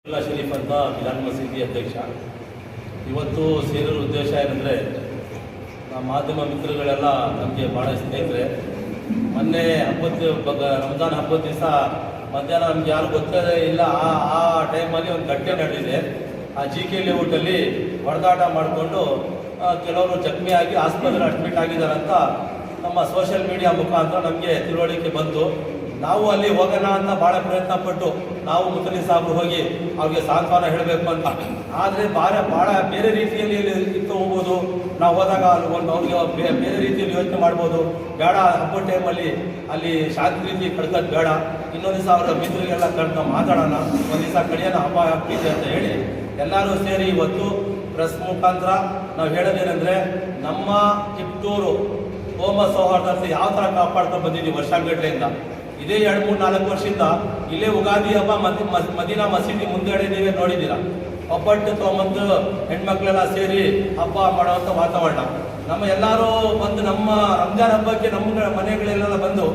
ಶರೀಫ್ ಅಂತ ಮಿಲಾನ್ ಮಸೀದಿ ಅಧ್ಯಕ್ಷ. ಇವತ್ತು ಸೇರಿರೋ ಉದ್ದೇಶ ಏನಂದರೆ, ಮಾಧ್ಯಮ ಮಿತ್ರಗಳೆಲ್ಲ ನಮಗೆ ಭಾಳ ಸ್ನೇಹಿತರೆ. ಮೊನ್ನೆ ರಂಜಾನ್ ಹಬ್ಬದ ದಿವಸ ಮಧ್ಯಾಹ್ನ ನಮ್ಗೆ ಯಾರು ಗೊತ್ತೇ ಇಲ್ಲ, ಆ ಟೈಮಲ್ಲಿ ಒಂದು ಘಟನೆ ನಡೆದಿದೆ. ಆ GK ಲೇಔಟಲ್ಲಿ ಹೊಡೆದಾಟ ಮಾಡಿಕೊಂಡು ಕೆಲವರು ಜಖಮಿಯಾಗಿ ಆಸ್ಪತ್ರೆಗೆ ಅಡ್ಮಿಟ್ ಆಗಿದ್ದಾರೆ ಅಂತ ನಮ್ಮ ಸೋಷಿಯಲ್ ಮೀಡಿಯಾ ಮುಖಾಂತರ ನಮಗೆ ತಿಳುವಳಿಕೆ ಬಂತು. ನಾವು ಅಲ್ಲಿ ಹೋಗೋಣ ಅಂತ ಭಾಳ ಪ್ರಯತ್ನ ಪಟ್ಟು ನಾವು ಮುತಲಿ ಸಾಹೇಬರು ಹೋಗಿ ಅವ್ರಿಗೆ ಸಾಂತ್ವನ ಹೇಳಬೇಕು ಅಂತ. ಆದರೆ ಭಾಳ ಬೇರೆ ರೀತಿಯಲ್ಲಿ ಇತ್ತು ಹೋಗ್ಬೋದು. ನಾವು ಹೋದಾಗ ಅವ್ರಿಗೆ ಬೇರೆ ರೀತಿಯಲ್ಲಿ ಯೋಚನೆ ಮಾಡ್ಬೋದು. ಬೇಡ, ಹಬ್ಬದ ಟೈಮಲ್ಲಿ ಅಲ್ಲಿ ಶಾಂತಿ ರೀತಿ ಕಡ್ಕೋದು ಬೇಡ, ಇನ್ನೊಂದು ದಿವಸ ಅವರ ಮಿತ್ರರಿಗೆಲ್ಲ ಕಡ್ದು ಮಾತಾಡೋಣ, ಒಂದು ದಿವಸ ಕಡಿಯೋಣ, ಹಬ್ಬ ಆಗ್ತಿದೆ ಅಂತ ಹೇಳಿ ಎಲ್ಲರೂ ಸೇರಿ ಇವತ್ತು ಪ್ರೆಸ್ ಮುಖಾಂತರ ನಾವು ಹೇಳೋದೇನೆಂದರೆ, ನಮ್ಮ ಕಿತ್ತೂರು ಹೋಮ ಸೌಹಾರ್ದತೆ ಯಾವ ಥರ ಕಾಪಾಡ್ಕೊಂಡು ಬಂದಿದ್ದೀವಿ ವರ್ಷಾಂಗಟ್ಲೆಯಿಂದ. ಇದೇ 2-3-4 ವರ್ಷದಿಂದ ಇಲ್ಲೇ ಉಗಾದಿ ಹಬ್ಬ ಮದೀನಾ ಮಸೀದಿ ಮುಂದೆಡೆ ನೀವೇ ನೋಡಿದ್ದೀರಾ. ಒಬ್ಬಟ್ಟು ತೊಗೊಂಬಂದು ಹೆಣ್ಮಕ್ಳೆಲ್ಲ ಸೇರಿ ಹಬ್ಬ ಮಾಡುವಂಥ ವಾತಾವರಣ. ನಮ್ಮ ಎಲ್ಲರೂ ಬಂದು ನಮ್ಮ ರಂಜಾನ್ ಹಬ್ಬಕ್ಕೆ ನಮ್ಮ ಮನೆಗಳೆಲ್ಲ ಬಂದು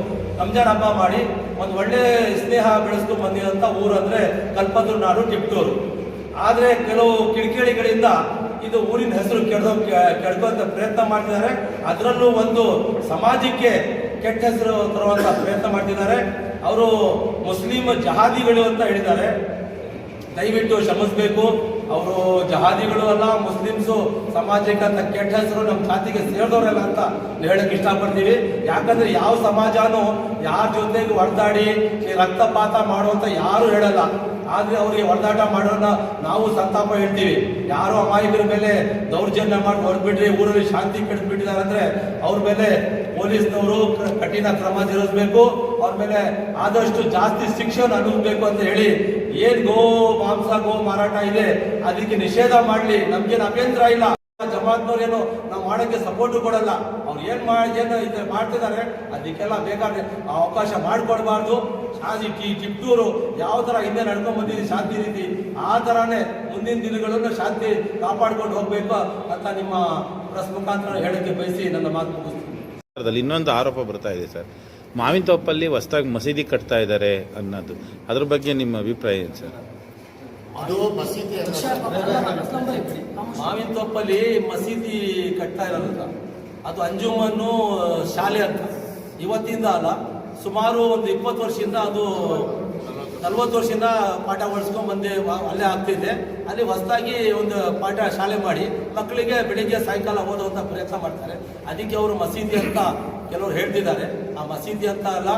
ರಂಜಾನ್ ಹಬ್ಬ ಮಾಡಿ ಒಂದು ಒಳ್ಳೆ ಸ್ನೇಹ ಬೆಳೆಸ್ಕೊಂಡು ಬಂದಿರೋಂಥ ಊರು ಅಂದರೆ ಕಲ್ಪತರು ನಾಡು ಕಿತ್ತೂರು. ಆದರೆ ಕೆಲವು ಕಿಡಿಕಿಡಿಗಳಿಂದ ಇದು ಊರಿನ ಹೆಸರು ಕೆಡ್ಕೊಂತ ಪ್ರಯತ್ನ ಮಾಡ್ತಿದ್ದಾರೆ. ಅದರಲ್ಲೂ ಒಂದು ಸಮಾಜಕ್ಕೆ ಕೆಟ್ಟ ಹೆಸರು ತರುವಂಥ ಪ್ರಯತ್ನ ಮಾಡ್ತಿದ್ದಾರೆ. ಅವರು ಮುಸ್ಲಿಂ ಜಹಾದಿಗಳು ಅಂತ ಹೇಳಿದ್ದಾರೆ. ದಯವಿಟ್ಟು ಶ್ರಮಿಸಬೇಕು. ಅವರು ಜಹಾದಿಗಳು ಅಲ್ಲ, ಮುಸ್ಲಿಮ್ಸು ಸಮಾಜಕ್ಕೆ ಅಂತ ಕೆಟ್ಟ ಹೆಸರು ನಮ್ಮ ಜಾತಿಗೆ ಸೇರಿದವರಲ್ಲ ಅಂತ ಹೇಳಕ್ಕೆ ಇಷ್ಟಪಡ್ತೀವಿ. ಯಾಕಂದ್ರೆ ಯಾವ ಸಮಾಜನೂ ಯಾರ ಜೊತೆಗೆ ಹೊಡೆದಾಡಿ ರಕ್ತಪಾತ ಮಾಡುವಂತ ಯಾರು ಹೇಳಲ್ಲ. ಆದರೆ ಅವರಿಗೆ ಹೊಡೆದಾಟ ಮಾಡೋಣ ನಾವು ಸಂತಾಪ ಹೇಳ್ತೀವಿ. ಯಾರೋ ಅಮಾಯಕರ ಮೇಲೆ ದೌರ್ಜನ್ಯ ಮಾಡಿ ಹೊರಬಿಟ್ರಿ, ಊರಲ್ಲಿ ಶಾಂತಿ ಕೆಡಿಸ್ಬಿಟ್ಟಿದ್ದಾರೆ ಅಂದರೆ ಅವ್ರ ಮೇಲೆ ಪೊಲೀಸ್ನವರು ಕಠಿಣ ಕ್ರಮ ಜರುಗಿಸಬೇಕು. ಅವ್ರ ಮೇಲೆ ಆದಷ್ಟು ಜಾಸ್ತಿ ಶಿಕ್ಷೆಯನ್ನು ಅನುಭವಿಸಬೇಕು ಅಂತ ಹೇಳಿ, ಏನ್ ಮಾಂಸ ಗೋ ಮಾರಾಟ ಇದೆ ಅದಕ್ಕೆ ನಿಷೇಧ ಮಾಡಲಿ, ನಮ್ಗೇನು ಅಭ್ಯಂತರ ಇಲ್ಲ. ಜಮಾತ್ನವ್ರೇನು ನಾವು ಮಾಡೋಕ್ಕೆ ಸಪೋರ್ಟ್ ಕೊಡಲ್ಲ. ಅವ್ರು ಏನು ಮಾಡ್ತಿದ್ದಾರೆ ಅದಕ್ಕೆಲ್ಲ ಬೇಕಾದ್ರೆ ಅವಕಾಶ ಮಾಡಿಕೊಡ್ಬಾರ್ದು. ಕಿತ್ತೂರು ಯಾವ ಥರ ಹಿಂದೆ ನಡ್ಕೊಂಡು ಬಂದಿದ್ದೀವಿ ಶಾಂತಿ ರೀತಿ, ಆ ಥರನೇ ಮುಂದಿನ ದಿನಗಳನ್ನು ಶಾಂತಿ ಕಾಪಾಡ್ಕೊಂಡು ಹೋಗ್ಬೇಕು ಅಂತ ನಿಮ್ಮ ಪ್ರೆಸ್ ಮುಖಾಂತರ ಹೇಳಕ್ಕೆ ಬಯಸಿ ನನ್ನ ಮಾತು ಮುಗಿಸ್ತೀನಿ. ಇನ್ನೊಂದು ಆರೋಪ ಬರ್ತಾ ಇದೆ ಸರ್, ಮಾವಿನ ತೊಪ್ಪಲ್ಲಿ ಹೊಸದಾಗಿ ಮಸೀದಿ ಕಟ್ತಾ ಇದ್ದಾರೆ ಅನ್ನೋದು, ಅದ್ರ ಬಗ್ಗೆ ನಿಮ್ಮ ಅಭಿಪ್ರಾಯ ಏನು ಸರ್? ಅದು ಮಸೀದಿ ಮಾವಿನ ತೊಪ್ಪಲ್ಲಿ ಮಸೀದಿ ಕಟ್ತಾ ಇರೋದಿಲ್ಲ, ಅದು ಅಂಜುಮನ್ನು ಶಾಲೆ ಅಂತ. ಇವತ್ತಿಂದ ಅಲ್ಲ, ಸುಮಾರು ಒಂದು 20 ವರ್ಷದಿಂದ, ಅದು 40 ವರ್ಷದಿಂದ ಪಾಠ ಹೊಡ್ಸ್ಕೊಂಡ್ ಬಂದೆ ಅಲ್ಲೇ ಆಗ್ತಿದೆ. ಅಲ್ಲಿ ಹೊಸದಾಗಿ ಒಂದು ಪಾಠ ಶಾಲೆ ಮಾಡಿ ಮಕ್ಕಳಿಗೆ ಬೆಳಿಗ್ಗೆ ಸಾಯಂಕಾಲ ಓದುವಂಥ ಪ್ರಯತ್ನ ಮಾಡ್ತಾರೆ. ಅದಕ್ಕೆ ಅವರು ಮಸೀದಿ ಅಂತ ಕೆಲವರು ಹೇಳ್ತಿದ್ದಾರೆ. ಆ ಮಸೀದಿ ಅಂತ ಅಲ್ಲ,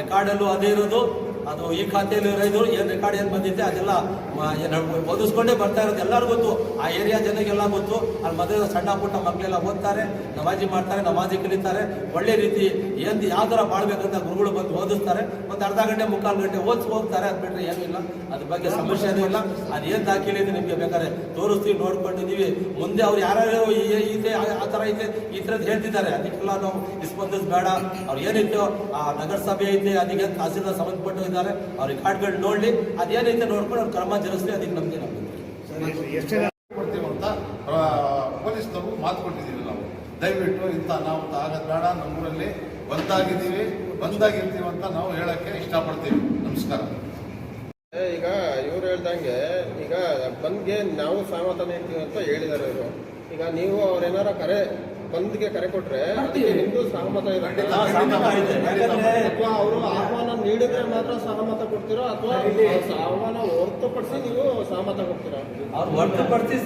ರೆಕಾರ್ಡಲ್ಲೂ ಅದೇ ಇರೋದು. ಅದು ಈ ಖಾತೆಯಲ್ಲಿ ಇರೋದು, ಏನು ರೆಕಾರ್ಡ್ ಏನು ಬಂದಿದೆ ಅದೆಲ್ಲ ಓದಿಸ್ಕೊಂಡೇ ಬರ್ತಾ ಇರೋದು. ಎಲ್ಲರಿಗೂ ಗೊತ್ತು, ಆ ಏರಿಯಾ ಜನಗೆಲ್ಲ ಗೊತ್ತು. ಅಲ್ಲಿ ಮದುವೆ ಸಣ್ಣ ಪುಟ್ಟ ಮಕ್ಕಳೆಲ್ಲ ಓದ್ತಾರೆ, ನಮಾಜಿ ಮಾಡ್ತಾರೆ, ನಮಾಜಿ ಕಲಿತಾರೆ. ಒಳ್ಳೆ ರೀತಿ ಏನು ಯಾವ ಥರ ಬಾಳ್ಬೇಕಂತ ಗುರುಗಳು ಬಂದು ಓದಿಸ್ತಾರೆ. ಒಂದು ಅರ್ಧ ಗಂಟೆ 3/4 ಗಂಟೆ ಓದಿಸಿ ಹೋಗ್ತಾರೆ. ಅದು ಬಿಟ್ಟರೆ ಏನೂ ಇಲ್ಲ, ಅದ್ರ ಬಗ್ಗೆ ಸಮಸ್ಯೆ ಏನೂ ಇಲ್ಲ. ಅದೇನು ದಾಖಲೆ ಇದೆ ನಿಮಗೆ ಬೇಕಾದ್ರೆ ತೋರಿಸ್ತೀವಿ, ನೋಡ್ಕೊಂಡಿದ್ದೀವಿ. ಮುಂದೆ ಅವ್ರು ಯಾರ್ಯಾರು ಇದೆ ಆ ಥರ ಇದೆ ಈ ಥರದ್ದು ಹೇಳ್ತಿದ್ದಾರೆ. ಅದಕ್ಕೆಲ್ಲ ನಾವು ಸ್ಪಂದಿಸಬೇಡ. ಅವ್ರು ಏನಿತ್ತು ಆ ನಗರಸಭೆ ಐತೆ, ಅದಕ್ಕೆ ತಹಸೀಲ್ದಾರ್ ಸಂಬಂಧಪಟ್ಟು ಇದ್ದಾರೆ, ಅವ್ರ ರೆಕಾರ್ಡ್ಗಳು ನೋಡಲಿ, ಅದೇನೈತೆ ನೋಡ್ಕೊಂಡು ಅವ್ರು ಕ್ರಮ ಜರುಗಿಸ್ಲಿ. ಅದಕ್ಕೆ ನಮಗೆ ಕೊಡ್ತೀವಿ ಅಂತ ಪೊಲೀಸ್ನವರು ಮಾತು ಕೊಟ್ಟಿದ್ದೀವಿ. ನಾವು ದಯವಿಟ್ಟು ಇಂಥ ನಾವು ಆಗೋದು ಬೇಡ, ನಮ್ಮೂರಲ್ಲಿ ಬಂದಾಗಿರ್ತೀವಿ ಅಂತ ನಾವು ಹೇಳಕ್ಕೆ ಇಷ್ಟಪಡ್ತೀವಿ. ನಮಸ್ಕಾರ. ಈಗ ಇವ್ರು ಹೇಳ್ದಂಗೆ, ಈಗ ಬಂದ್ಗೆ ನಾವು ಸಹಮತ ನೀಡ್ತೀವಿ ಅಂತ ಹೇಳಿದ್ದಾರೆ ಇವರು. ಈಗ ನೀವು ಅವ್ರೇನಾರ ಬಂದ್ಗೆ ಕರೆ ಕೊಟ್ರೆ ನಿಮ್ದು ಸಹಮತ ಇರುತ್ತೆ ಅಥವಾ ಅವರು ಆಹ್ವಾನ ನೀಡಿದ್ರೆ ಮಾತ್ರ ಸಹಮತ ಕೊಡ್ತೀರೋ ಅಥವಾ ಆಹ್ವಾನ ಹೊರತುಪಡಿಸಿ ನೀವು ಸಹಮತ ಕೊಡ್ತೀರಾ? ಅವ್ರು ಹೊರತುಪಡಿಸಿ